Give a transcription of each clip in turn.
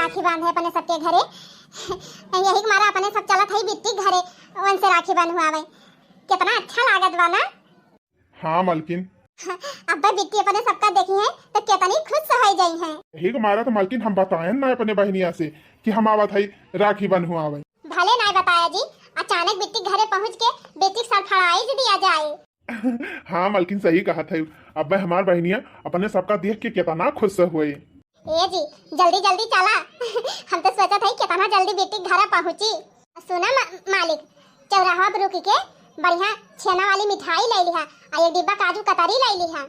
राखी बांधे अपने सबके घरे। यही मारा अपने सब चलत है बिट्टी घरे वन से राखी बंधवावे। कितना अच्छा लागत बा ना। हाँ मालकिन। अब्बा बिट्टी अपने सबका देखी है तो कितनी खुश हो गई है। यही को मारा तो मालकिन हम बताए ना अपने बहनिया से कि हम आवत है राखी बंधवावे। भले ना बताया जी, अचानक बिट्टी घरे पहुँच के बेटी सरफड़ाई दिया जाए। हाँ मालकिन सही कहा था। अब हमार बहनिया अपने सबका देख के कितना खुश हुए। ए जी जल्दी जल्दी चला। हम तो सोचा था कितना जल्दी बेटी घर पहुंची। सुना मालिक, चौराहा पर रुक के बढ़िया छेना वाली मिठाई ले लिहा और एक डिब्बा काजू कतरी ले लिहा।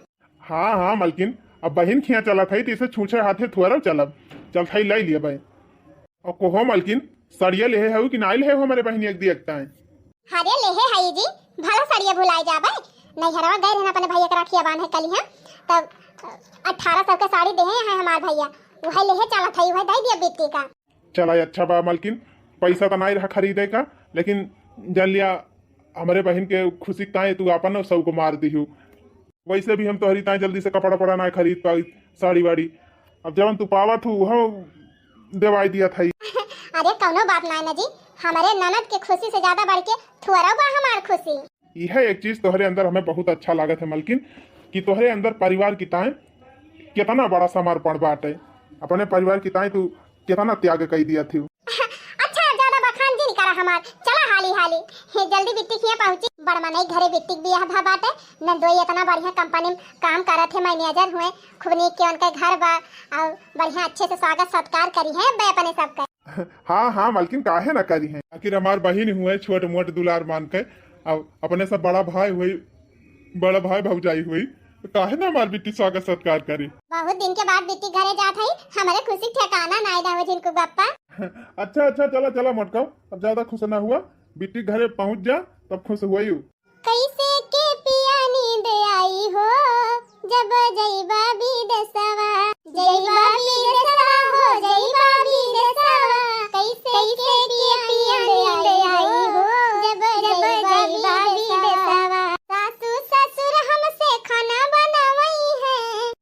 हाँ हाँ मालकिन, अब बहन खिया चला था इसे छूछे हाथे थोड़ा चलब चल था ले लिया भाई। और कोहो मालकिन सड़िया ले है कि नाइल है हमारे बहनी एक दिखता है। अरे ले है जी, भला सड़िया भुलाई जाबे। नहीं हरवा गए रहना अपने भैया के राखिया बांधे कल है तब 1800 के साड़ी दे है हमार भैया, वह ले चला था वह दे दिया बेटी का। चला अच्छा बा मालकिन, पैसा तो नहीं रहा खरीदे का, लेकिन जल लिया हमारे बहन के खुशी ताए तू अपन सब को मार दी हूँ। वैसे भी हम तो हरी ताए जल्दी से कपड़ा पड़ा ना खरीद पाई साड़ी वाड़ी। अब जब तू पावा थू वह देवाई दिया था। अरे कौनो बात ना जी, हमारे ननद के खुशी से ज्यादा बढ़ के थुअरा बा हमार खुशी। यह एक चीज तोहरे अंदर हमें बहुत अच्छा लागत है मालकिन कि तोहरे अंदर परिवार की ताए कितना बड़ा समर्पण बाटे। अपने परिवार की ताए तू कितना त्याग कर दिया थी। अच्छा ज्यादा बखान जी नहीं करा हमार, चला हाली हाली जल्दी बिट्टी किया पहुंची। बड़मा नहीं घरे बिट्टी बियाह भा बाटे न दो इतना बढ़िया कंपनी में काम करत है, मैनेजर हुए खूब नीक के उनके घर बा और बढ़िया अच्छे से स्वागत सत्कार करी है बे अपने सबका। हाँ हाँ मालकिन काहे ना करी है, आखिर हमार बहन हुए छोट मोट दुलार मान के। अब अपने सब बड़ा भाई हुई बड़ा भाई भौजाई हुई तो काहे ना हमार बिट्टी स्वागत सत्कार करी। बहुत दिन के बाद बिट्टी घरे जात है, हमारे खुशी ठिकाना ना रहा जिनको गप्पा। अच्छा अच्छा चला चला मटकाओ, अब ज्यादा खुश ना हुआ, बिट्टी घरे पहुंच जा तब खुश हुआ। कैसे के पिया नींद आई हो जब जईबा विदेशवा, जईबा विदेशवा हो जईबा विदेशवा। कैसे के पिया नींद आई हो जब जईबा विदेशवा। सासू ससुर हमसे खाना बनावई है,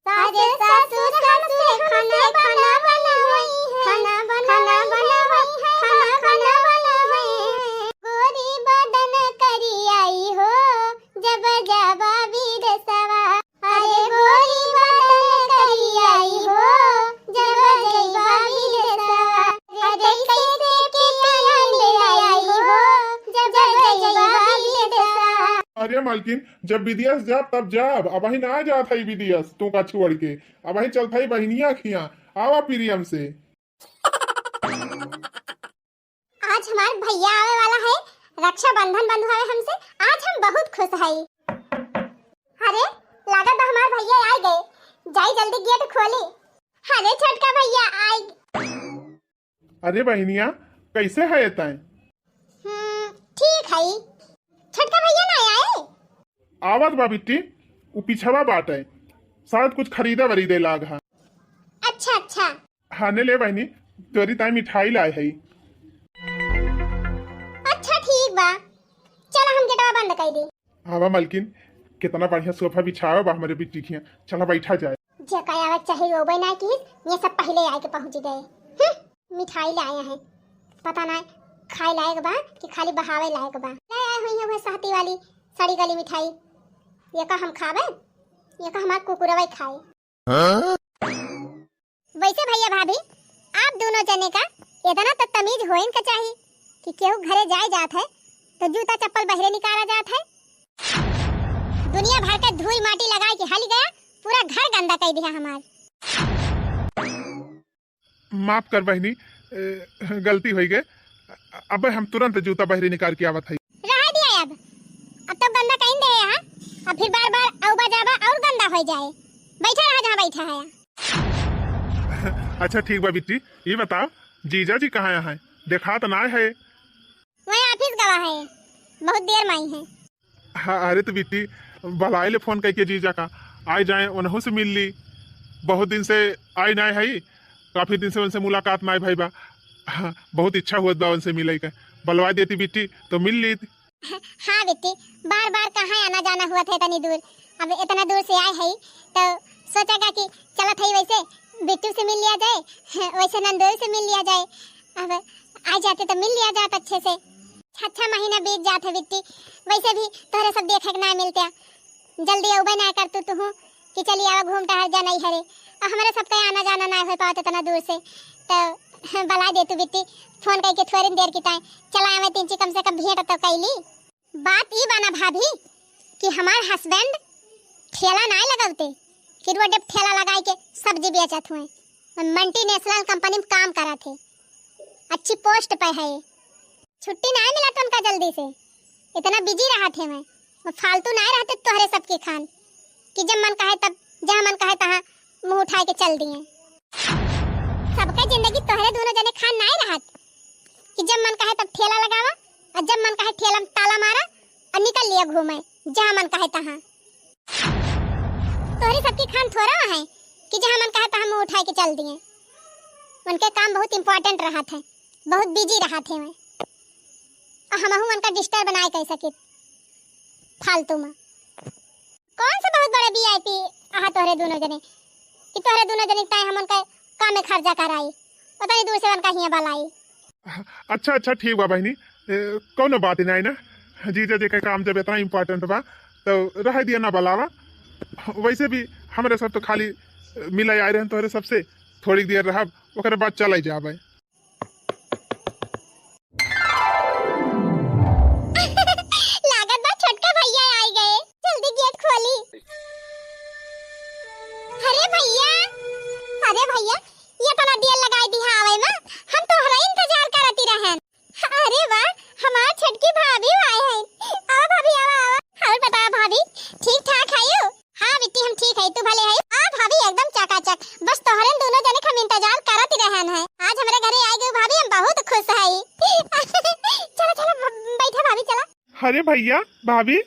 साजे ससुर हमसे खाना बनावई है, खाना बनावई है, खाना बनावई है। गोरी बदन करी आई हो जब जब विदेशवा। अरे गोरी बदन करी आई हो जब जब विदेशवा। अरे कैसे के पिया नींद आई हो जब जब विदेशवा। अरे मालकिन जब विदेश जाब तब जाब, अब वही ना जात है विदेश तू का छोड़ के, अब वही चलता है बहनिया खिया आवा प्रियम से। आज हमार भैया आवे वाला है, रक्षाबंधन बंधवावे हमसे। आज हम बहुत खुश है। अरे लागत बा हमार भैया आ गए, जाई जल्दी गेट खोली। अरे छोटका भैया आई। अरे बहनिया कैसे है ताए? ठीक है। छोटका भैया ना आए? आवत बा बिट्टी, वो पिछवा बाट है, शायद कुछ खरीदा वरीदे लाग हा। अच्छा अच्छा। हाँ ने ले बहनी तोरी ताई मिठाई लाए है। अच्छा ठीक बा, चलो हम गेटवा बंद कर दी। हाँ मालकिन कितना बढ़िया सोफा बिछावा बा हमारे बिट्टी खिया, चला बैठा जाए। जका आवे चाहे रोबे ना की, ये सब पहले आके पहुंच गए। मिठाई लाए हैं, पता ना खाए लायक बा कि खाली बहावे लायक बा। ले आए हुई है वो साथी वाली सड़ी गली मिठाई, ये का हम खावे, ये का हमार कुकुरवा खाए। वैसे भैया भाभी आप दोनों जने का इतना तो तमीज होइन का चाहिए कि केहू घरे जाए जात है तो जूता चप्पल बहरे निकाला जात है। दुनिया भर का धूल माटी लगाए के हल गया, पूरा घर गंदा कर दिया हमार। माफ कर बहनी, गलती हो गई। अब हम तुरंत जूता बहरे निकाल के आवत है। रह दिया अब तो गंदा कहीं दे यहाँ, अब फिर बार बार औबा जाबा और गंदा हो जाए। बैठा रहा जहाँ बैठा है। अच्छा ठीक बा बिट्टी, ये बताओ जीजा जी कहाँ है? देखा तो ना है। वही ऑफिस गवा है, बहुत देर में आई है। हाँ अरे तो बिट्टी बलाए ले फोन करके जीजा का आए जाए, उन्हों से मिल ली। बहुत दिन से आई ना है, काफी दिन से उनसे मुलाकात ना भाई बा। हाँ, बहुत इच्छा हुआ बा उनसे मिले का, बलवा देती बिट्टी तो मिल ली। हाँ बिट्टी बार बार कहाँ आना जाना हुआ था इतनी दूर, अब इतना दूर से आए है तो सोचेगा कि चला था वैसे बिट्टू से से मिल लिया जाए, वैसे नंदोई से मिल लिया जाए। अब आ जाते तो मिल लिया जात अच्छे से। 6 महीना बीत जाते बिट्टी, वैसे भी तोहरे सब देखे के ना मिलते। जल्दी अउबे ना कर तू हूँ कि चलिए आवा घूम टहल जा नहीं हरे। हमारे सबका आना जाना ना हो पाते इतना दूर से, तो बला दे तू बिट्टी फोन करके थोड़ी देर की टाइम चला आवे तीन ची कम से कम भेंट तो कैली। बात ई बाना भाभी कि हमार हस्बैंड ठेला ना लगावते, फिर वो जब ठेला लगाए के सब्जी बेचत हुए, मल्टीनेशनल कंपनी में काम करा थे, अच्छी पोस्ट पे है। छुट्टी ना मिला तो उनका जल्दी से, इतना बिजी रहा थे मैं फालतू ना रहते तोहरे सबके खान कि जब मन कहे तब जहाँ मन कहे तहाँ मुंह उठा के चल दिए। सबका जिंदगी तोहरे दोनों जने खान ना रहत कि जब मन कहे तब ठेला लगावा और जब मन कहे ठेला में ताला मारा और निकल लिया घूमे जहाँ मन कहे तहाँ। तोहरे सबकी खान थोड़ा है कि जहाँ मन कहे तहाँ मुंह उठा के चल दिए। उनके काम बहुत इम्पोर्टेंट रहा थे, बहुत बिजी रहा थे मैं, और हम उनका डिस्टर्ब बनाए कह सके फालतू में। कौन सा बहुत बड़े वीआईपी आहा तोहरे दोनों जने कि तोहरे दोनों जने ताई हम उनका काम में खर्चा कराई, पता नहीं दूर से उनका हिया बलाई। अच्छा अच्छा ठीक बा बहनी, कौन बात नहीं ना, जीजा जी का काम जब इतना इम्पोर्टेंट बा तो रह दिया ना बलावा। वैसे भी हमारे सब तो खाली मिला आए रहे तोहरे सबसे, थोड़ी देर रहा ओकर बाद चल जाबे। लागत बा छोटका भैया आ गए, जल्दी गेट खोली। अरे भैया ये तना देर लगाई दी आवे में, हम तो हरा इंतजार करती रहन। अरे वाह हमार छटकी भाभी आए हैं। आओ भाभी आओ। और बता भाभी ठीक ठाक है यो? हां बिट्टी हम ठीक है, तू भले है? हां भाभी एकदम चकाचक, बस तोहरे दोनों जने हम इंतजार करती रहन है। आज हमारे घरे आ गए भाभी, हम बहुत खुश है। चलो चलो बैठा भाभी चला। अरे भैया भाभी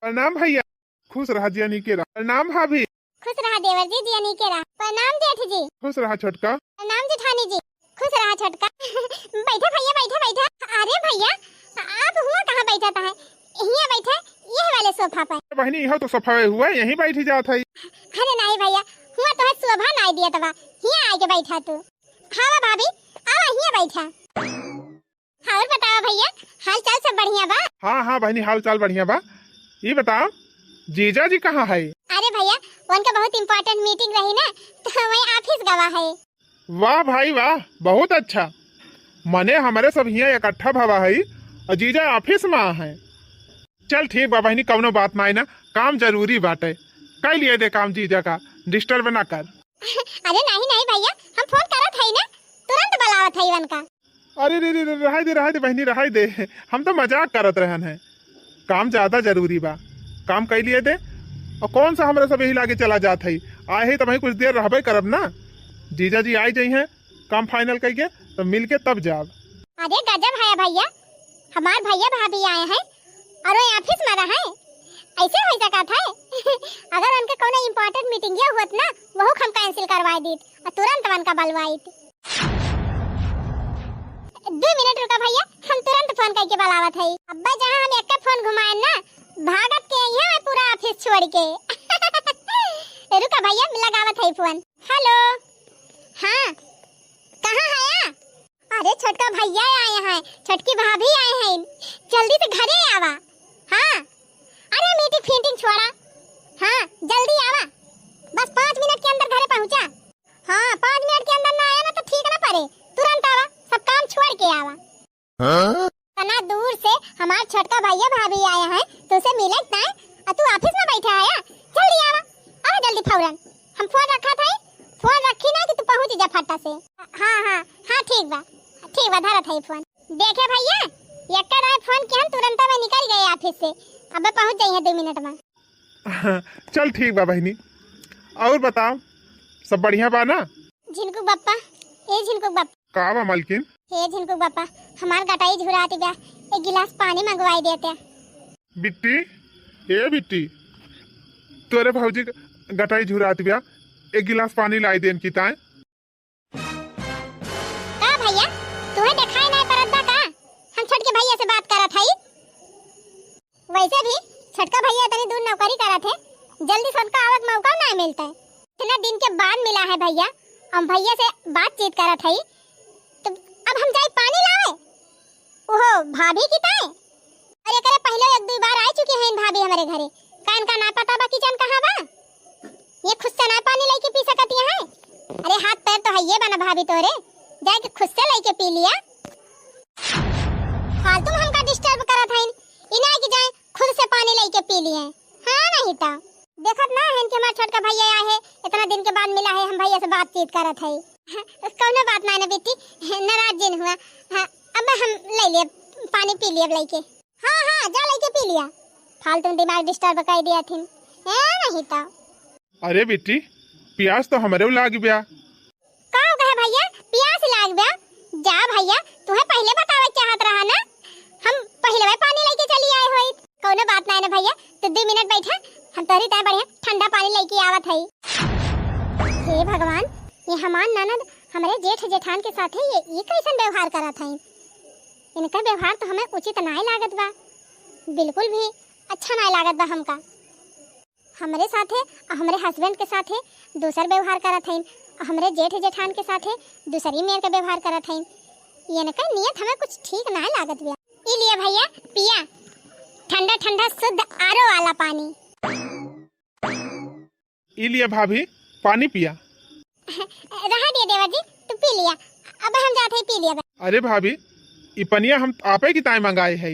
प्रणाम भैया, खुश रहा जिया नी के रहा। प्रणाम भाभी। खुश रहा देवर जी, जिया नी के रहा। प्रणाम जेठ जी। खुश रहा छोटका। प्रणाम जेठानी जी। खुश रहा छोटका। बैठा भैया बैठा। अरे भैया आप हुआ कहाँ बैठा था? यहीं बैठा ये वाले सोफा पर। बहनी यह तो सोफा हुआ यहीं बैठी जात है। अरे नहीं भैया हुआ तो है शोभा ना दिया तबा, यहाँ आके बैठा तू। हाँ भाभी आओ यहाँ बैठा। और बताओ भैया हाल चाल सब बढ़िया बा? हाँ बहनी हाल चाल बढ़िया बा। ये बताओ जीजा जी कहाँ है? अरे भैया उनका बहुत इम्पोर्टेंट मीटिंग रही ना, तो वही ऑफिस गवा है। वाह भाई वाह, बहुत अच्छा। मने हमारे सब यहाँ इकट्ठा भवा है और जीजा ऑफिस में है। चल ठीक बा बहनी, कौनो बात ना, ना काम जरूरी बाटे, कर लिए दे काम जीजा का, डिस्टर्ब ना कर। अरे नहीं भैया हम फोन करत है ना, तुरंत बुलावत है उनका। अरे रे रहा दे बहनी रहा दे, हम तो मजाक करत रहन है। काम ज्यादा जरूरी बा, काम कर लिए दे। और कौन सा हमारे सब यही लागे चला जात है, आए है तो वही कुछ देर रहबे करब ना। जीजा जी आई जाई हैं काम फाइनल करके तो मिलके तब जाब। अरे गजब है भैया, हमार भैया भाभी आए हैं और वो ऑफिस में रहे, ऐसे हो सकता था। अगर उनके कोनो इम्पोर्टेंट मीटिंग ये हुत ना, वो हम कैंसिल करवाई दी और तुरंत उनका बुलवाई थी। 2 मिनट रुका भैया, हम तुरंत फोन करके बुलावत है। अब्बा जहां हम एक फोन घुमाए ना, भागत के यहाँ पूरा ऑफिस छोड़ के। रुका भैया लगावत है फोन। हेलो हाँ कहाँ है? अरे छोटका भैया आए हैं, छोटकी भाभी आए हैं, जल्दी से घरे आवा। हाँ अरे मीटिंग फीटिंग छोड़ा, हाँ जल्दी आवा, बस 5 मिनट के अंदर घरे पहुँचा। हाँ 5 मिनट के अंदर ना आया ना तो ठीक ना पड़े, तुरंत आवा, सब काम छोड़ के आवा। इतना दूर से हमारे छोटका भैया भाभी आए हैं, तुझसे मिले ना और तू ऑफिस में बैठा आया। जल्दी आवा जल्दी फौरन। हम फोन रखा था, फोन रखी ना कि तू पहुंच जा फटा से। हाँ ठीक बा धरत है फोन। देखे भैया ये कर रहा है फोन कि हम तुरंत में निकल गए ऑफिस से, अब पहुंच जाइए 2 मिनट में। चल ठीक बा बहनी, और बताओ सब बढ़िया बा ना? झिनकू बप्पा ए झिनकू बप्पा। का बा मालकिन? हे झिनकू बप्पा हमार गटाई झुराती बा, एक गिलास पानी मंगवाई देते। बिट्टी ए बिट्टी, तोरे भौजी गटाई झुराती बा, एक गिलास पानी लाई देन की ताए। का भैया तुम्हें दिखाई नहीं पड़त बा का? हम छोटके भैया से बात करत हई। वैसे भी छोटका भैया इतनी दूर नौकरी करत है, जल्दी सबका आवक मौका ना मिलता है। इतना दिन के बाद मिला है भैया, हम भैया से बातचीत करत हई, तो अब हम जाई पानी लावे। ओहो भाभी की ताए, अरे करे पहले एक दो बार आ चुके हैं भाभी हमारे घरे, कान का ना पता बा किचन कहां बा, ये खुद से ना पानी लेके पी सकती है। अरे हाथ पैर तो है ये बना भाभी तोरे, जाके खुद से लेके पी लिया। फालतू में हमका डिस्टर्ब करत हईन, इना की जाए खुद से पानी लेके पी लिए। हां नहीं तो देखत ना है कि हमारा छोटका भैया आया है, इतना दिन के बाद मिला है, हम भैया से बातचीत करत हई। कौनो बात ना बेटी, नाराज जिन हुआ। हाँ, अब हम ले लिए पानी पी लिए लेके। हाँ हाँ जा लेके पी लिया, फालतू दिमाग डिस्टर्ब कर दिया थी। नहीं तो अरे बेटी प्यास तो हमारे लाग गया। का कहे भैया प्यास लाग गया? जा भैया तुम्हें पहले बतावे चाहत रहा ना, हम पहले वे पानी लेके चली आए होई। कौनो बात ना भैया, तो 2 मिनट बैठा, हम तोरी ताए बढ़िया ठंडा पानी लेके आवत हई। हे भगवान, ये हमार ननद हमारे जेठ जेठान के साथ है, ये कैसन व्यवहार करत हई। इनका व्यवहार तो हमें उचित नहीं लागत बा, बिल्कुल भी अच्छा नहीं लागत बा हमका। हमारे साथ है, हमारे हस्बैंड के साथ है दूसर व्यवहार करत हई, हमारे जेठ जेठान के साथ है दूसरी मेर का व्यवहार करत हई। ये इनका नियत हमें कुछ ठीक नहीं लागत बा। ई लिए भैया पिया ठंडा ठंडा शुद्ध आरो वाला पानी। ई लिए भाभी पानी पिया। रहा दिया देवर जी, तू पी लिया, अब हम जाते ही पी लिया। अरे भाभी ई पनिया हम आपे की ताई मंगाए है।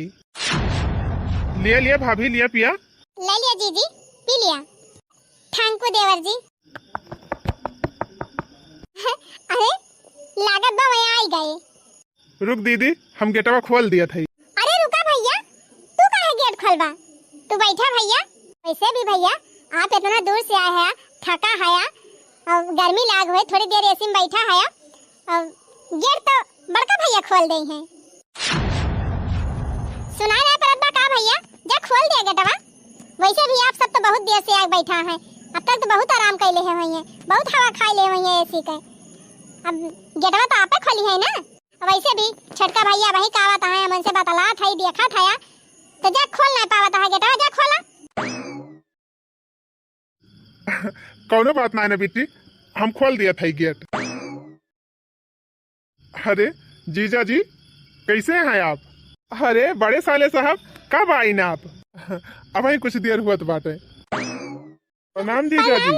लिया लिया भाभी लिया पिया। ले लिया जीजी पी लिया। थैंक यू देवर जी। अरे लागत बा मैं आई गए। रुक दीदी हम गेटवा खोल दिया था। अरे रुका भैया, तू काहे गेट खोलबा, तू बैठा भैया। वैसे भी भैया आप इतना दूर से आए हैं, थका है और गर्मी लाग हुए, थोड़ी देर एसी में बैठा है और गेट तो बड़का भैया खोल दे हैं। सुना रहा परब्बा का भैया, जा खोल दे गेटवा। वैसे भी आप सब तो बहुत देर से आग बैठा है, अब तक तो बहुत आराम कैले हुए हैं, बहुत हवा खाई ले हुए हैं एसी के। अब गेटवा तो आपे खोली है ना। वैसे भी छोटका भैया वही कावत है, मन से बतला था, देखा था, तो जा खोल नहीं पावत है गेटवा, जा खोला। कौनो बात ना बेटी, हम खोल दिया था गेट। अरे जीजा जी कैसे हैं आप? अरे बड़े साले साहब कब आई ना आप? अब ही कुछ देर हुआ तो बाटे। प्रणाम जीजा जी।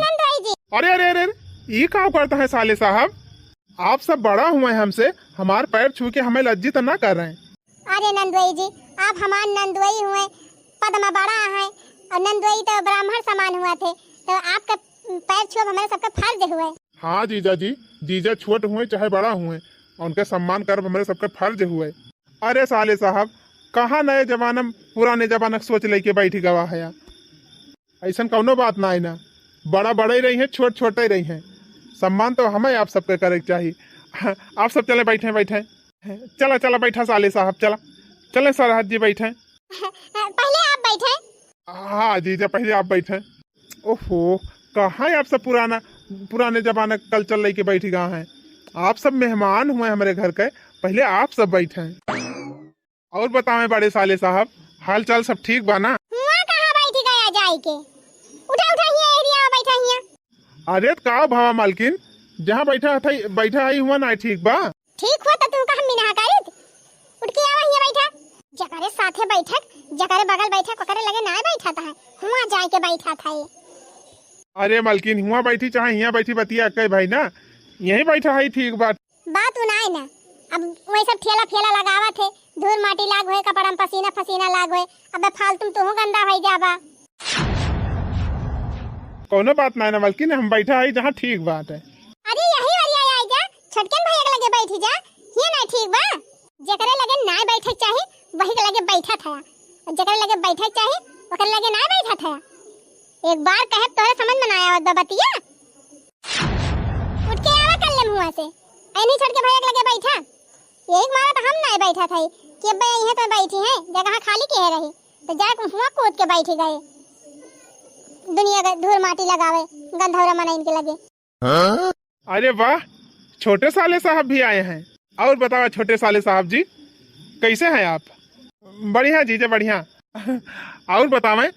अरे अरे अरे ये क्या करता है साले साहब, आप सब बड़ा हुए हैं हमसे, हमारे पैर छू के हमें लज्जित ना कर रहे हैं। अरे नंदुई जी, आप हमारे नंदुई हुए, पद में बड़ा है, और नंदुई तो ब्राह्मण समान हुआ थे, तो आपका पैर छुआ हमारे सबका फर्ज हुए। हाँ जीजा जी, जीजा छोट हुए चाहे बड़ा हुए, उनके सम्मान कर हमारे सबके फर्ज हुए। अरे साले साहब कहाँ नए जमाना पुराने जमाना सोच लेके बैठी गवा है, ऐसा कौनो बात ना है ना, बड़ा बड़ा ही रही है, छोट छोटे ही रही है, सम्मान तो हमें आप सबके करे चाहिए। आप सब चले बैठे बैठे, चला चला बैठा साले साहब, चला चले सरहद जी बैठे। पहले आप बैठे। हाँ जीजा पहले आप बैठे। ओहो कहाँ आप सब पुराने जमाने कल्चर लेके बैठी गए हैं, आप सब मेहमान हुए हमारे घर के, पहले आप सब बैठे। और बताएं बड़े साले साहब हाल चाल सब ठीक बा ना? हुआ कहाँ बैठी गया जाई के, उठा उठा ये एरिया में बैठा हिया। अरे का भावा मालकिन जहाँ बैठा आई हुआ ना ठीक बा? ठीक हुआ तो तू का हम बिना हकारित उठ के आवा हिया बैठा, जकरे साथे बैठक जकरे बगल बैठक ओकरे लगे ना बैठा था, हुआ जाए के बैठा था ये। अरे मालकिन हुआ बैठी चाहे यहाँ बैठी बतिया कह भाई ना, यही बैठा है ठीक बात उनाए ना। अब वही सब ठेला फेला लगावा थे, धूल माटी लाग होए, कपड़ा में पसीना फसीना लाग होए, अब फालतू तू गंदा हो जाबा। कोनो बात ना मालकिन, हम बैठा है जहाँ ठीक बात है। अरे यही वरिया आई जा, छोटकन भैया के लगे बैठी जा, ये ना ठीक बा। जकरे लगे ना बैठक चाहे वही के लगे बैठा था, जकरे लगे बैठक चाहे ओकरे लगे ना बैठा था। एक बार कहे तोरे समझ में ना आवत बतिया, उठ के आवा कर ले मुंह से, ऐनी छोड़ के भैया के लगे बैठा। एक मारा तो हम नहीं बैठा था कि अब यहीं तो बैठी है, जगह खाली के रही तो जाके हुआ कूद के बैठी गए, दुनिया का धूल माटी लगावे, गंधौरा मना इनके लगे। अरे वाह छोटे साले साहब भी आए हैं। और बताओ छोटे साले साहब जी कैसे हैं आप? बढ़िया जीजा बढ़िया। और बतावें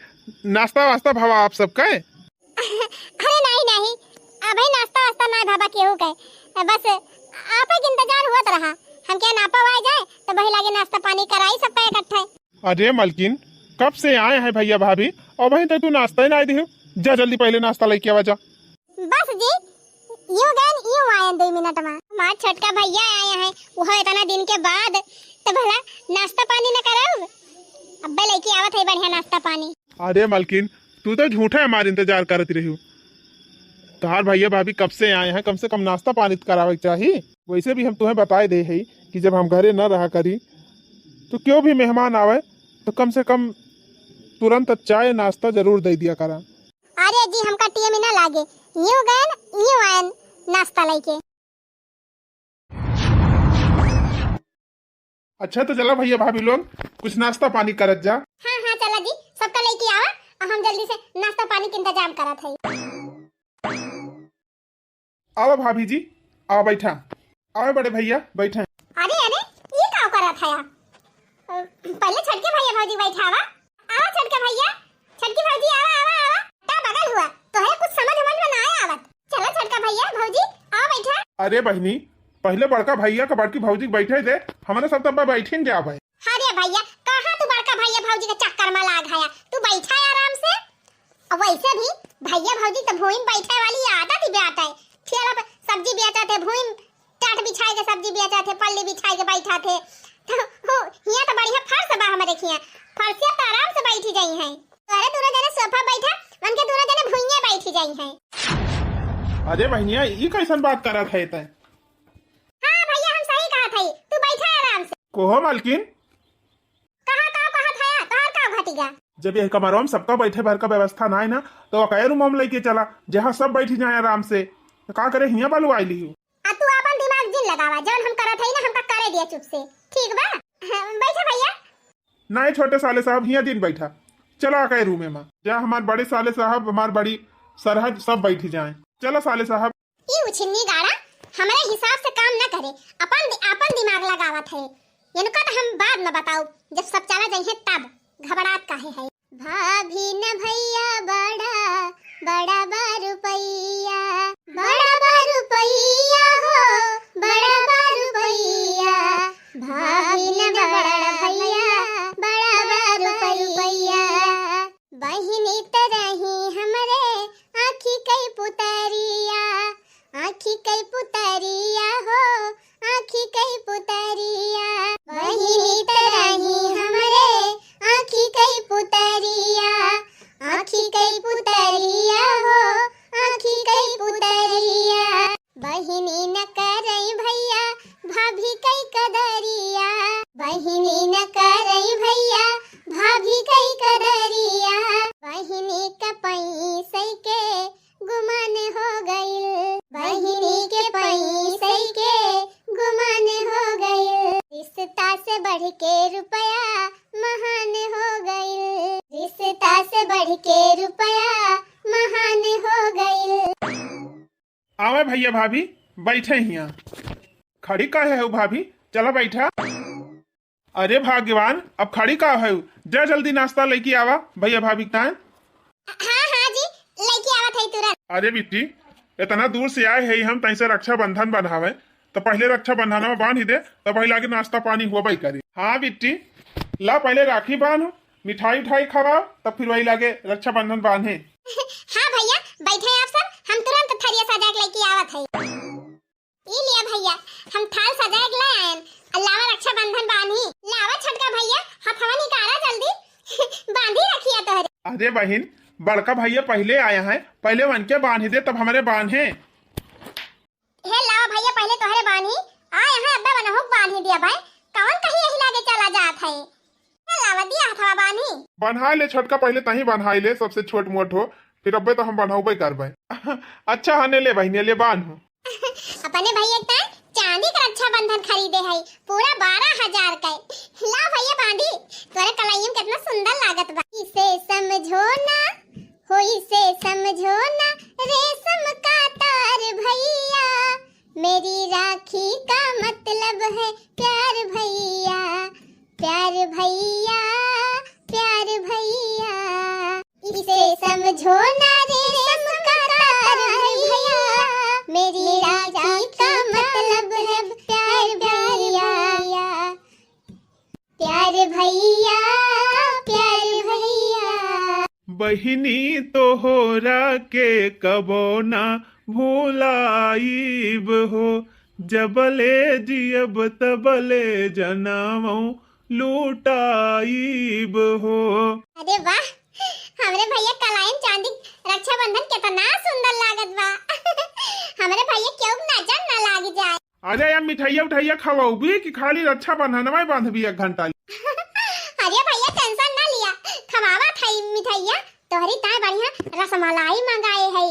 नाश्ता वास्ता भावा आप सबका? अरे नहीं अबे नाश्ता वास्ता ना भाबा केहू के बस आप के इंतजार हुआ रहा हम क्या नापा आ जाए तो वही लागे नाश्ता पानी कराई सब पे इकट्ठे। अरे मलकिन कब से आए हैं भैया भाभी और वहीं तक तू नाश्ता ही ना दी हो। जा जल्दी पहले नाश्ता लेके आवा जा। बस जी यूं गए यूं आए 2 मिनट में हमार छोटका भैया आए हैं वो इतना दिन के बाद तो भला नाश्ता पानी न कराओ अब्बे लेके आवत है बढ़िया नाश्ता पानी। अरे मलकिन तू तो झूठा हमारे इंतजार करती रही हो। तोहार भैया भाभी कब से आए हैं कम से कम नाश्ता पानी करावे चाहिए। वैसे भी हम तुम्हें बताए दे है कि जब हम घरे न रहा करी तो क्यों भी मेहमान आवे तो कम से कम तुरंत चाय नाश्ता जरूर दे दिया करा। अरे जी हमका टीएम ना लागे यूं गए यूं आए नाश्ता लेके। अच्छा तो चला भैया भाभी लोग कुछ नाश्ता पानी करत जा। हाँ हाँ चला जी सबका लेके आवा और हम जल्दी से नाश्ता पानी के इंतजाम करत है। आओ भाभी जी आओ बैठा आओ बड़े भैया बैठे। अरे अरे ये क्या कर रहा था पहले छटके भैया भौजी बैठा आवा आवा छटके भैया छटके भौजी आवा आवा आवा ता बगल हुआ तो है कुछ समझ में ना आया आवत। चलो छटका भैया भौजी आओ बैठा। अरे बहनी पहले बड़का भैया का बड़की भौजी बैठे थे हमारे सब तब बैठे न जा भाई। अरे भैया कहाँ तू बड़का भैया भौजी के चक्कर में लाग गया तू बैठा है आराम से। और वैसे भी भैया भौजी तो भूमि बैठे वाली आदत ही बेटा है। ठेला पे सब्जी बेचा थे भूमि टाट बिछाए के सब्जी बेचा थे पल्ली बिछाए के बैठा थे तो यहाँ तो बढ़िया फर्श बा हमारे खिया फर्शिया तो आराम से बैठी जाई हैं। अरे दोनों जने सोफा बैठा उनके दोनों जने भुइयां बैठी जाई हैं। अरे बहनिया ये कैसन बात कर रहा था। हाँ भैया हम सही कहा था तू बैठा आराम से। कोहो मालकिन कहा था तोहर का घटिगा जब ये कमरों में सबका बैठे भर का व्यवस्था ना है ना तो अकेले रूम में लेके चला जहाँ सब बैठी जाए आराम से। तो का करे हिया बालू आई ली आ तू अपन दिमाग जिन लगावा जौन हम करत हई ना हमका करे दिया चुप से ठीक बा। बैठा भैया ना ये छोटे साले साहब हिया दिन बैठा चला अकेले रूम में जहाँ हमारे बड़े साले साहब हमारे बड़ी सरहद सब बैठी जाए। चलो साले साहब ये उछिन्नी गाड़ा हमारे हिसाब से काम न करे अपन दिमाग लगावत है इनका तो हम बाद में बताओ जब सब चला जाइए तब घबरात काहे है। भाभी न भैया बड़ा बड़ा रुपैया हो बड़ा रुपैया भाभी न बड़ा भैया बड़ा रुपैया बहिनी तरही हमरे आँखी कई पुतरिया हो आँखी कई पुतरिया बहिनी तरही हमरे आँखी कई पुतरिया हो आँखी कई पुतरिया बहिनी न करई भैया भाभी कई कदरिया बहिनी न करई भैया भाभी कई कदरिया बहिनी के पैसे के गुमान हो गइल बहिनी के पैसे के गुमान हो गइल रिश्ता से बढ़ के रुपया महान हो गइल रिश्ता से बढ़ के रुपया महान हो गइल। आवे भैया भाभी बैठे हिया खड़ी का है भाभी चला बैठा। अरे भाग्यवान अब खड़ी का है जा जल्दी नाश्ता लेके आवा भैया भाभी का। हाँ जी लेके आवा थे तुरंत। अरे बिट्टी इतना दूर से आए है हम तैसे रक्षा बंधन बंधावे तो पहले रक्षा बंधन में बांध ही दे तो भाई लागे नाश्ता पानी हुआ भाई करी। हाँ बिट्टी ला पहले राखी बांध मिठाई उठाई खवाओ तब फिर वही लागे रक्षा बंधन बांधे। हाँ भैया बैठे आप सब हम तुरंत थरिया सजा के लेके आवत है। ये लिया भैया हम थाल सजा के ले आए अल्लाह रक्षा बंधन बांधी लावा छटका भैया हथवा निकाला जल्दी बांधी रखिया तोहरे। अरे बहन बड़का भैया पहले आया है पहले वन के बांध दे तब हमारे बांधे। हे लावा भैया पहले तोहरे बांधी आ यहाँ अब्बा बनहुक बांधी दिया भाई कौन कहीं यही लागे चला जात है। लावा दिया हथवा बांधी बन्हा ले छटका पहले तही बन्हाई ले सबसे छोट मोट हो फिर अब्बे तो हम बन्हाऊबे करबे। अच्छा हने ले बहने ले बांध अपने भैया का चांदी का रक्षा बंधन खरीदे है पूरा 12,000 का। ला भैया बांधी तोरे कलाइयों कितना सुंदर लागत बा। इसे समझो ना हो इसे समझो ना रेशम का तार भैया मेरी राखी का मतलब है प्यार भैया प्यार भैया प्यार भैया इसे समझो ना रेशम का तार भैया भैया प्यारे भैया। बहिनी तोहरा के कबो ना भूलाइब हो, जबले जियब तबले जनमो लूटाइब हो। अरे वाह, हमरे भैया कलाइन चांदी रक्षाबंधन कितना सुंदर लागत बा। हमरे भैया क्यों नजर न लाग जाए। अरे यार मिठाइया उठाइया खवाऊबी कि खाली रक्षाबंधन में बांधबी 1 घंटा? अरे भैया टेंशन ना लिया, खवावा थाई मिठाइया। तोहरी ताई बढ़िया रसमलाई मंगाए है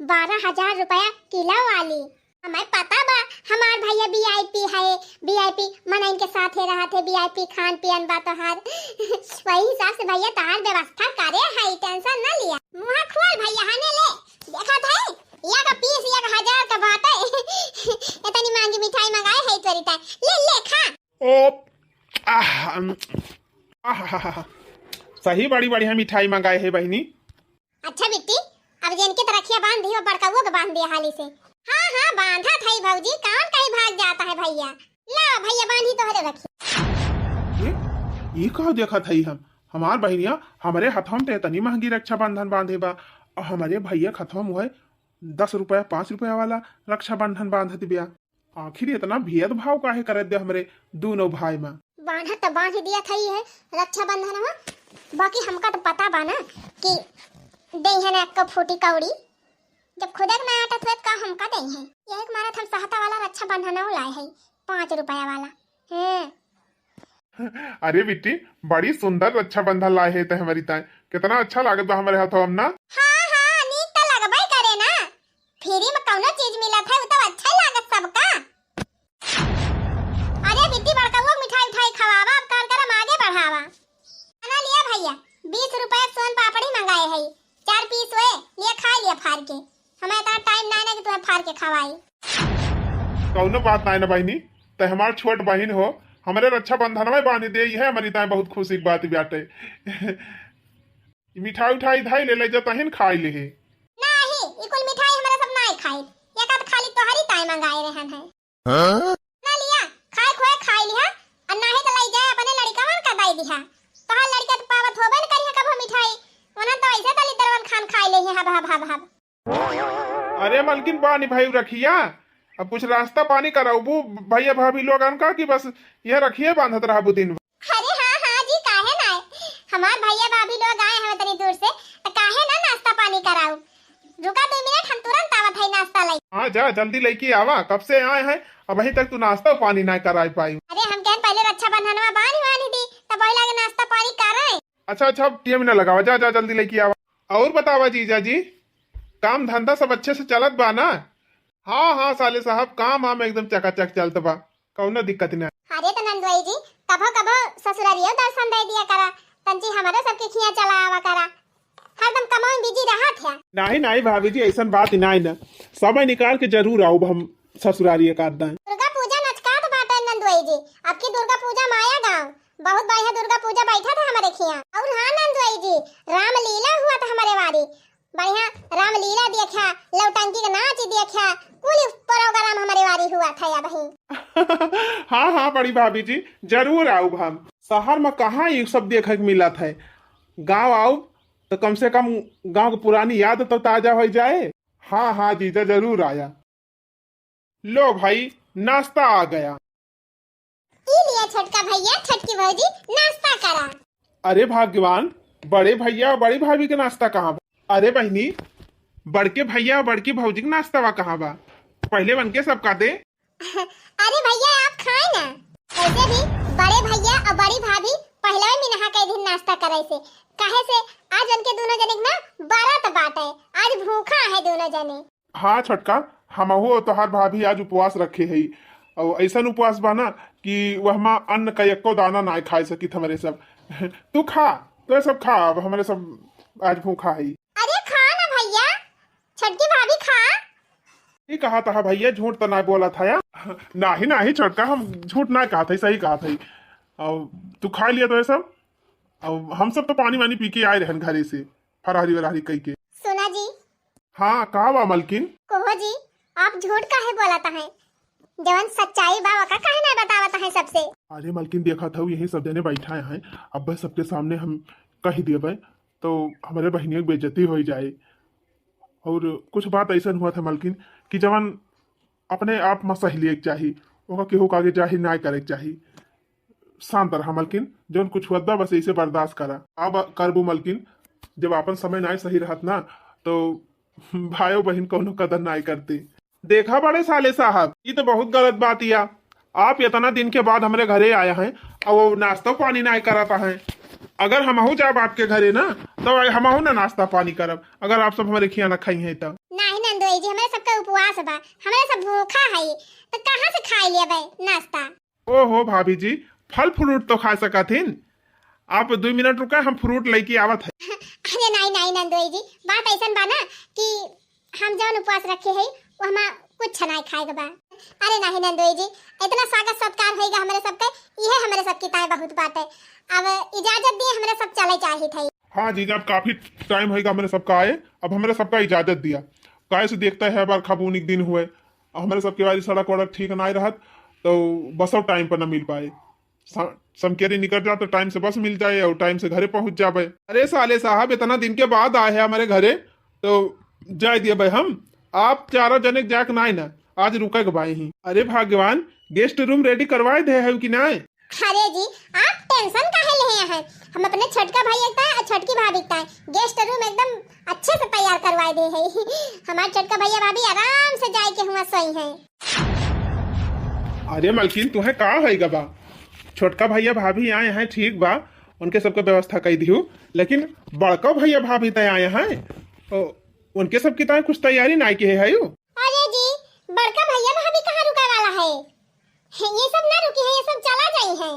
12,000 रुपया किलो वाली। हमें पता बा हमार भैया वीआईपी है, वीआईपी मन इनके साथ ही रहा थे, वीआईपी खान पियन बा तोहार। वही हिसाब से भैया तोहार व्यवस्था करे है, टेंशन ना लिया। मुहा खोल भैया, हने ले देखा था या का पीस या का 1000 का बात है। इतनी महंगी मिठाई मंगाए है तोरी ताई, ले ले खा। ओ सही बड़ी बढ़िया मिठाई मंगाए है बहनी। अच्छा बिट्टी, अब जिनके तरखिया बांध दी वो बड़काऊ के बांध दिया हाली से। हाँ हाँ बांधा था भौजी, कौन कहीं भाग जाता है भैया। ला भैया बांधी तोहरे रखी। ये कहो देखा था हम हमार बहनिया हमारे हथों में इतनी महंगी रक्षाबंधन बांधे बा, और हमारे भैया हथों में 10 रुपया 5 रुपया वाला रक्षाबंधन बांधत बिया। आखिर इतना भेदभाव काहे कर दे हमरे दोनों भाई में। बांधा तो बांध दिया था ही है रक्षाबंधन में, बाकी हमका तो पता बा ना कि दही है ना एक फूटी कौड़ी, जब खुद एक नया आटा थोड़ा का हमका दही है। ये एक मारा हम सहता वाला रक्षाबंधन लाए है 5 रुपया वाला। अरे बिट्टी बड़ी सुंदर रक्षाबंधन लाए है हमारी ताई, कितना अच्छा लागत बा हमारे हाथों में ना। हाँ हाँ नीक तो लगबई करे ना, फ्री में कौनो चीज मिलत है तो अच्छा ही लागत सबका। अरे बिट्टी बड़काऊ मिठाई उठाई खवावा, अब कर करम आगे बढ़ावा। खाना लिया भैया 20 रुपया सोन पापड़ी मंगाए है, 4 पीस हुए लिए खा लिया फाड़ के। हमें इतना टाइम ना ना कि तुम्हें फाड़ के खवाई। कौनो बात ना बहनी, ते हमार छोट बहन हो, हमारे रक्षाबंधन में बांध दे है हमारी ताई, बहुत खुशी की बात बाटे। मिठाई उठाई धाई ले जा तहन खाई ले है। नहीं ई कुल मिठाई हमरा सब नहीं खाई, ये का खाली तोहरी ताई मंगाए रहन है। ना लिया खाए खोए खाई लिया, और नाही तो लई जाए अपने लड़कावन का दाई दिहा। तोहार लड़का तो पावत होबे न करी है कबो मिठाई, ओना तो ऐसे दली दरवन खान खाई ले है हब हब हब। अरे मलकिन पानी भाई रखिया, अब कुछ रास्ता पानी कराऊ भैया भाभी लोग अनका की बस यह रखिए बांधत रहा दिन। अरे हाँ हाँ जी काहे ना, हमार भैया भाभी लोग आए हैं तनी दूर से, तो काहे ना नाश्ता पानी कराऊ। रुका 2 मिनट, हम तुरंत आवत है नाश्ता लाई। हाँ जा जल्दी लेके आवा, कब से आए हैं अब अभी तक तू नाश्ता पानी ना करा पाई। अरे हम कहन पहले रक्षाबंधन में बानी दी तब वही लागे नाश्ता पानी कराए। अच्छा अच्छा टीम ना लगावा, जा जा जल्दी लेके आवा। और बतावा जीजा जी, काम धंधा सब अच्छे से चलत बा ना? हाँ हाँ साले साहब काम आम एकदम चकाचक चलत बा, कौनो दिक्कत नहीं। अरे तो नंदुई जी कभो कभो ससुरारियो दर्शन दे दिया करा, तंजी हमारे सबके खिया चला आवा करा, हरदम कमाई में बिजी रहा था। नहीं नहीं भाभी जी ऐसा बात नहीं ना, समय निकाल के जरूर आओ हम ससुरारी एक आध। दुर्गा पूजा नचकात बाटे नंदुई जी, आपकी दुर्गा पूजा माया गांव बहुत बढ़िया दुर्गा पूजा बैठा था हमारे खिया। और हाँ नंदुई जी रामलीला हुआ था हमारे वारी, बढ़िया रामलीला देखा, लौटंकी का नाच देखा, कुल प्रोग्राम हमारे वारी हुआ था या बहन। हाँ हाँ बड़ी भाभी जी जरूर आओ हम, शहर में कहाँ ये सब देखने को मिला था, गांव आओ तो कम से कम गांव की पुरानी याद तो ताजा हो जाए। हाँ हाँ जीजा जरूर आया। लो भाई नाश्ता आ गया। लिए छोटका भैया छोटकी भौजी नाश्ता करा। अरे भाग्यवान, बड़े भैया और बड़ी भाभी के नाश्ता कहाँ बा? अरे बहनी बड़के भैया और बड़की भौजी के नाश्ता बा कहाँ बा? पहले बन के सब का दे। अरे भैया आप खाए ना, ऐसे भी बड़े भैया और बड़ी भाभी पहले ही मिनहा के दिन नाश्ता करे से, काहे से आज उनके दोनों जने ना बारात बाटे, आज भूखा है दोनों जने। हाँ छोटका, हमहू तोहार भाभी आज उपवास रखे है, और ऐसा उपवास बना कि वह अन्न का एको दाना ना खाए सकी हमारे सब। तू खा, तो सब खा, अब हमारे सब आज भूखा है। अरे खा ना भैया, छोटकी भाभी खा। ये कहा था भैया, झूठ तो ना बोला था या? नहीं नहीं छोटका, हम झूठ ना कहा था, सही कहा था। और तू खा लिया तो ये सब, और हम सब तो पानी वानी पी के आए रहन घरे से फरारी वरारी कह के। सुना जी। हाँ कहा बा मलकिन? कहो जी आप झूठ काहे बोलता है, जवन सच्चाई बा का काहे नहीं बतावता है सबसे? अरे मालकिन देखा था यही सब जने बैठा हैं, अब बस सबके सामने हम कह दिए तो हमारे बहनियों की बेइज्जती हो जाए। और कुछ बात ऐसा हुआ था मालकिन कि जवान अपने आप में सही लिए चाहिए, ओका केहू के आगे जाहिर ना करे के चाहिए। शांत रहा मालकिन, जौन कुछ हुआ बा बस ऐसे बर्दाश्त करा। अब करबू मालकिन, जब अपन समय ना सही रहत ना तो भाइयों बहन कोनो कदर ना करते। देखा बड़े साले साहब, ये तो बहुत गलत बात या आप इतना दिन के बाद हमारे घरे आया हैं और वो नाश्ता पानी ना कराता है। अगर हमहू जाब आपके घरे ना तो हमहू ना नाश्ता पानी करब, अगर आप सब हमारे खियाना खाई हैं तो। नहीं नंदोई जी, हमारे सबका उपवास बा, हमारे सब भूखा है, तो कहाँ से खा लिए बे नाश्ता। ओहो भाभी जी, फल फ्रूट तो खा सकथिन। आप 2 मिनट रुका, हम फ्रूट लेके आवत है। अरे नहीं नहीं नंदोई जी, बात ऐसा बा ना कि हम जौन उपवास रखे है वो हम कुछ नहीं खाएगा बा। अरे नहीं नंदोई जी, इतना स्वागत सत्कार होएगा हमारे सबके, यह हमारे सबकी ताए बहुत बात है। अब इजाजत दिए, हमारे सब चले चाहिए थे। हाँ जी, जब काफी टाइम होएगा हमारे सबका आए, अब हमारे सबका इजाजत दिया। काय से देखता है बार खबूनिक दिन हुए, हमारे सबके बारी सड़क वड़क ठीक ना रहत तो बसों टाइम पर ना मिल पाए। समकेरी निकल जा तो टाइम से बस मिल जाए और टाइम से घरे पहुंच जाए। अरे साले साहब, इतना दिन के बाद आए हैं हमारे घरे तो जाए दिए भाई हम। आप चारों जने जाक ना ना आज रुके भाई ही। अरे भगवान, गेस्ट रूम रेडी करवाए दे है कि ना? अरे जी, आप टेंशन काहे ले हैं? हम अपने छोटका भाई एकता है और छोटकी भाभी एकता है, गेस्ट रूम एकदम अच्छे से तैयार करवाए दे है। हमारे छोटका भैया भाभी आराम से जाए के हुआ सही है। अरे मलकिन, तुम्हें का है गबा? छोटका भैया भाभी आए हैं ठीक बा, उनके सबके व्यवस्था कर दी, लेकिन बड़का भैया भाभी तय आए हैं तो उनके सबकी तय कुछ तैयारी ना की है। अरे जी, बड़का भैया भाभी कहाँ रुका वाला है? ये सब ना रुकी है, ये सब चला जाई है।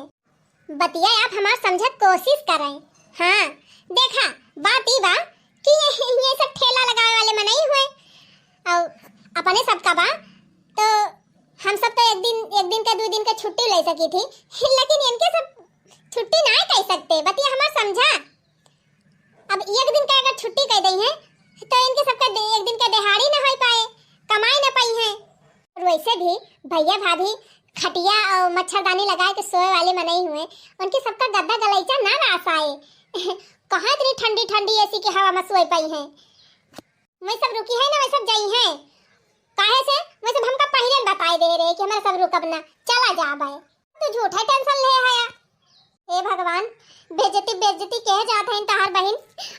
बतिया आप हमार समझत कोशिश करें। हाँ देखा, बात ई बा कि ये सब ठेला लगावे वाले में नहीं हुए और अपने सबका बा, तो हम सब तो एक दिन का 2 दिन का छुट्टी ले सकी थी, लेकिन इनके सब छुट्टी ना कह सकते। बतिया हमार समझा, अब एक दिन का अगर छुट्टी कह दी है तो इनके सबका एक दिन का दिहाड़ी ना हो पाए, कमाई ना पाई है। और वैसे भी भैया भाभी खटिया और मच्छरदानी लगाए के सोए वाले में नहीं हुए, उनके सबका गद्दा गलैचा ना रास आए। कहाँ इतनी ठंडी ठंडी ऐसी की हवा में सोए पाई है। मैं सब रुकी है ना, वै सब जाई है काहे से, मैं सब हमका पहले बताई दे रहे कि हमारा सब रुकब ना, चला जा भाई। तो झूठा टेंशन ले आया। ए भगवान, बेइज्जती कह जात है तहार बहन,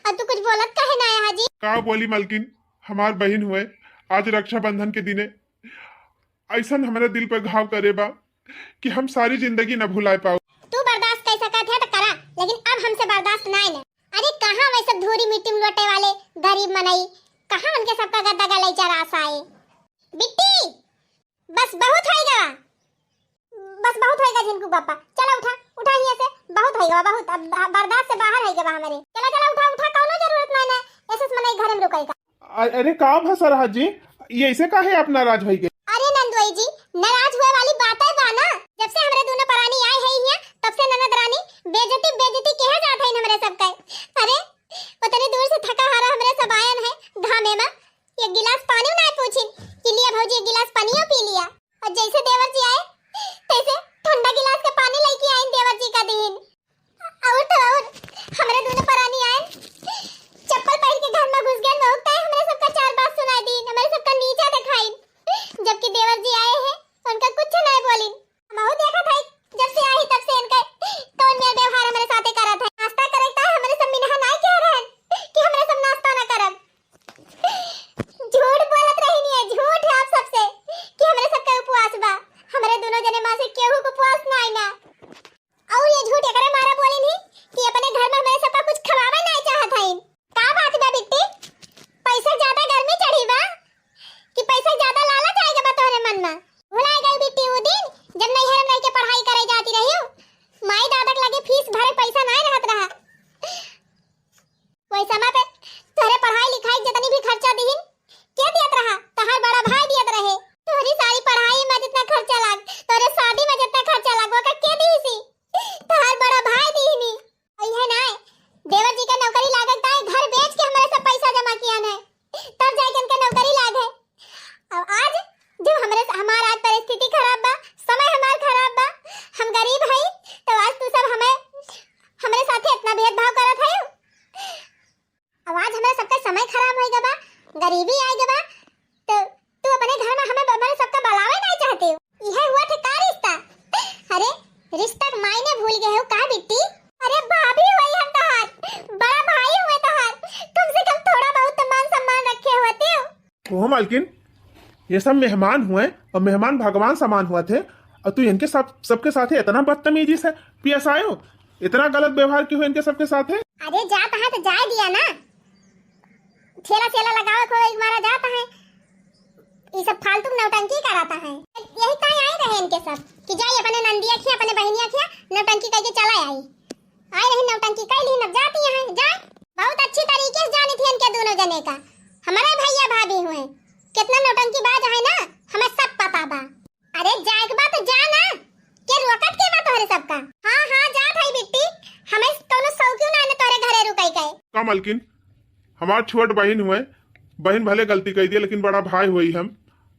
और तू कुछ बोलत काहे ना है हाजी? का बोली मलकिन, हमार बहन हुए आज रक्षाबंधन के दिने ऐसा हमारे दिल पर घाव करे बा कि हम सारी जिंदगी न भुला पाओ। तू बर्दाश्त कर सकत है तो करा, लेकिन अब हमसे बर्दाश्त ना है। अरे कहाँ वैसे धूरी मिट्टी में लोटे वाले गरीब मनई, कहाँ उनके सबका गद्दा गलैचा रास आए। बिट्टी, बस बहुत होएगा, बस बहुत होएगा जिनको पापा, चला उठा उठा यहाँ से, बहुत होएगा बहुत, अब बर्दाश्त से बाहर होएगा हमारे। चला चला उठा उठा, कोनो जरूरत नहीं है ऐसे मनई घर में रुकेगा। अरे का भसर हाजी, ये ऐसे काहे अपना राज भाई के? अरे नंदोई जी, नाराज हुए वाली बात है बाना, जब से हमारे दोनों परानी आए हैं यहाँ तब से ननद रानी बेइज्जती कह जात है हमारे सबका। अरे उतनी दूर से थका हारा हमारे सब आयन है घामे में, एक गिलास पानी ना पूछी कि लिया भौजी, एक गिलास पानी पी लिया, और जैसे देवर जी आए तैसे ठंडा गिलास के पानी लेके आए देवर जी का दिन। और हमारे दोनों परानी आए चप्पल पहन के घर में घुस गए, नोकता है हमारे सबका 4 बात सुनाई दी, हमारे सबका नीचा दिखाई, जबकि देवर जी आए हैं उनका कुछ नहीं बोली। हम देखा था जब से आई तब से इनका कौन मेरा व्यवहार हमारे साथे करा था। नाश्ता करता है हमारे सब मिनहा नहीं कह रहे हैं कि हमारे सब नाश्ता ना करब। झूठ बोलत रही नहीं है, झूठ है आप सबसे कि हमारे सबका उपवास बा, हमारे दोनों जने मां से केहू को उपवास नहीं ना। और ये झूठ एकरे मारा बोली नहीं कि अपने घर में हमारे सबका कुछ खवावे नहीं चाहत है। का बात बा बिट्टी, पैसा ज्यादा गर्मी चढ़ी बा कि पैसा ज्यादा लालच आएगा बा तोहरे मन में? भुला गई बिट्टी वो दिन जब नैहर में रह के पढ़ाई करे जाती रही हो, माई दादा के लगे फीस भरे पैसा नहीं रहत रहा, वही समय पे तोहरे पढ़ाई लिखाई जितनी भी खर्चा दीन के दियत रहा, तहार बड़ा भाई दियत रहे। तोहरी सारी पढ़ाई में जितना खर्चा लाग, तोहरे शादी में जितना खर्चा लाग, वो के दीसी तहार बड़ा भाई दीनी। यह ना देवर जी का नौकरी लागत है, घर बेच के हमारे सब पैसा जमा किया है तब जाके उनका नौकरी लाग है। अब आज जब हमारा आज परिस्थिति खराब बा, समय हमार खराब बा, हम गरीब है, कहो मालकिन, ये सब मेहमान हुए और मेहमान भगवान समान हुआ थे, और तू इनके सबके साथ इतना बदतमीजी से पेश आयो, इतना गलत व्यवहार क्यों है इनके सबके साथ है? अरे जाता है तो जाए दिया ना, ठेला ठेला लगाओ को एक मारा जाता है, ये सब फालतू नौटंकी कराता है। यही ताई आए रहे इनके सब कि जाए अपने नंदिया खिया अपने बहनिया खिया नौटंकी करके चला आई रही नौटंकी कर ली, अब जाती है जाए। बहुत अच्छी तरीके से जानी थी इनके दोनों जने का, हमारे भैया भाभी हुए कितना नौटंकी बाज है ना, हमें सब पता बा। अरे जाए के बात तो जा ना, के रोकत के बात तोहरे सबका। हां हां जा भाई बिट्टी, हमें कोनो सौक्यों ना ने तोरे घरे रुकाई गए का मालकिन, हमार छोट बहन हुए, बहन भले गलती कर दी लेकिन बड़ा भाई हुई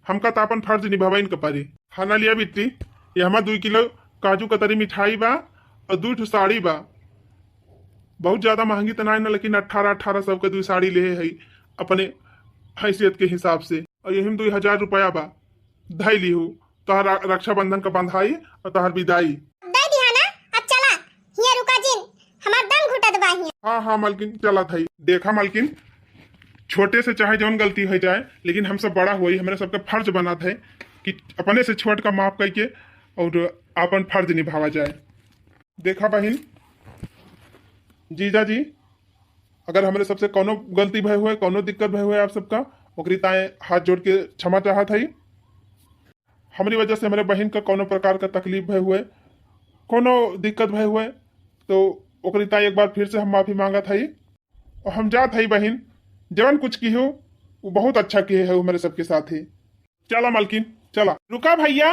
हमका तो अपन फर्ज निभावा इनके पारी। खाना लिया बिट्टी, ये हमार 2 किलो काजू कतरी मिठाई बा और 2 ठो साड़ी बा, बहुत ज्यादा महंगी तो नहीं ना, लेकिन 1800 के 2 साड़ी ले है अपने हैसियत के हिसाब से, और यही 2000 रुपया बा धई ली हूँ तोहर रक्षाबंधन का बंधाई और तोहर विदाई। दे दिया ना, अब चला हिया रुका जिन, हमार दम घुटत बा हिया। हाँ हाँ मालकिन चला था। देखा मालकिन, छोटे से चाहे जौन गलती हो जाए, लेकिन हम सब बड़ा हुई, हमारे सबका फर्ज बना था कि अपने से छोट का माफ करके और अपन फर्ज निभावा जाए। देखा बहन, जीजा जी अगर हमारे सबसे कोनो गलती भय हुए, कोनो दिक्कत भय हुए आप सबका, ओकरी ताए हाथ जोड़ के क्षमा चाहत है। हमारी वजह से हमारे बहन का कोनो प्रकार का तकलीफ भय हुए, कोनो दिक्कत भय हुए, तो ओकरी ताए एक बार फिर से हम माफी मांगत है। और हम जात है बहन, जवन कुछ की हो वो बहुत अच्छा किए है हमारे सबके साथ ही। चला मालकिन चला। रुका भैया,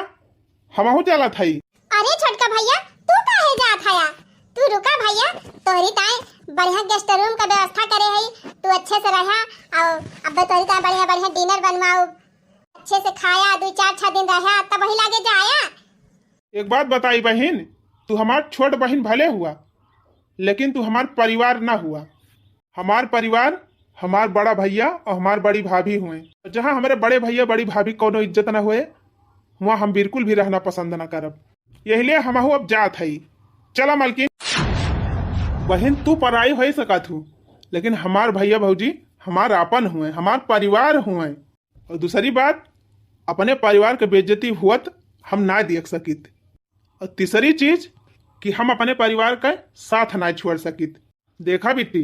हम चला था। अरे छोटका भैया तू काहे जात हया, तू रुका भैया, तोहरी ताए बढ़िया गेस्ट रूम का व्यवस्था करे है, तू अच्छे से रहा और अब तोहरी ताए बढ़िया बढ़िया डिनर बनवाओ, अच्छे से खाया, 2-4 दिन रहा तब वही लागे जाया। एक बात बताई बहन, तू हमार छोट बहन भले हुआ, लेकिन तू हमार परिवार ना हुआ। हमार परिवार हमार बड़ा भैया और हमार बड़ी भाभी हुए, जहाँ हमारे बड़े भैया बड़ी भाभी कोनो इज्जत ना हुए, वहाँ हम बिल्कुल भी रहना पसंद ना करब। यही लिए हम अब जात है। चला मालकिन। बहन तू पराई हो सका थू, लेकिन हमार भैया भौजी हमार आपन हुए, हमार परिवार हुए। और दूसरी बात, अपने परिवार के बेइज्जती हुआ हम ना देख सकित। और तीसरी चीज कि हम अपने परिवार का साथ ना छोड़ सकित। देखा बिट्टी,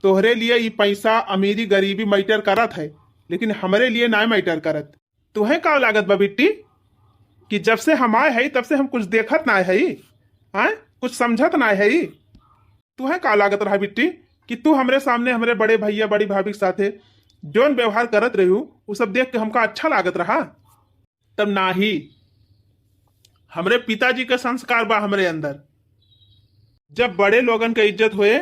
तोहरे लिए ये पैसा अमीरी गरीबी मैटर करत है, लेकिन हमारे लिए ना मैटर करत। तुम्हें का लागत बा बिट्टी कि जब से हम आए है तब से हम कुछ देखत ना है, कुछ समझत ना है। तुम्हें का लागत रहा बिट्टी कि तू हमरे सामने हमारे बड़े भैया बड़ी भाभी के साथे जोन व्यवहार करत रही वो सब देख के हमका अच्छा लागत रहा? तब ना ही हमरे पिताजी का संस्कार बा हमरे अंदर, जब बड़े लोगन के इज्जत हुए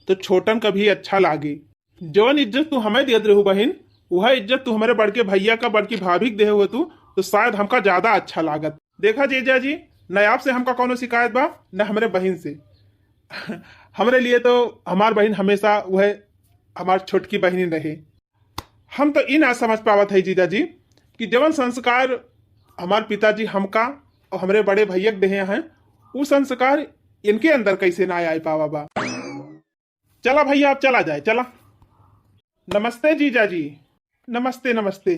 तो छोटन का भी अच्छा लागी। जौन इज्जत तू हमें दे रहू बहन, वह इज्जत तू हमारे बड़के भैया का बड़की भाभी दे हुए तू, तो शायद हमका ज्यादा अच्छा लागत। देखा जीजा जी, न आपसे हमका कोनो शिकायत बा न हमारे बहन से। हमारे लिए तो हमार बहन हमेशा वह हमार छोटकी बहनी रहे। हम तो इन ना समझ पावत है जीजा जी कि जवन संस्कार हमार पिताजी हमका और हमारे बड़े भैया देहे हैं, वो संस्कार इनके अंदर कैसे ना आए पावा बा। चला भैया आप चला जाए, चला। नमस्ते जीजा जी। नमस्ते नमस्ते।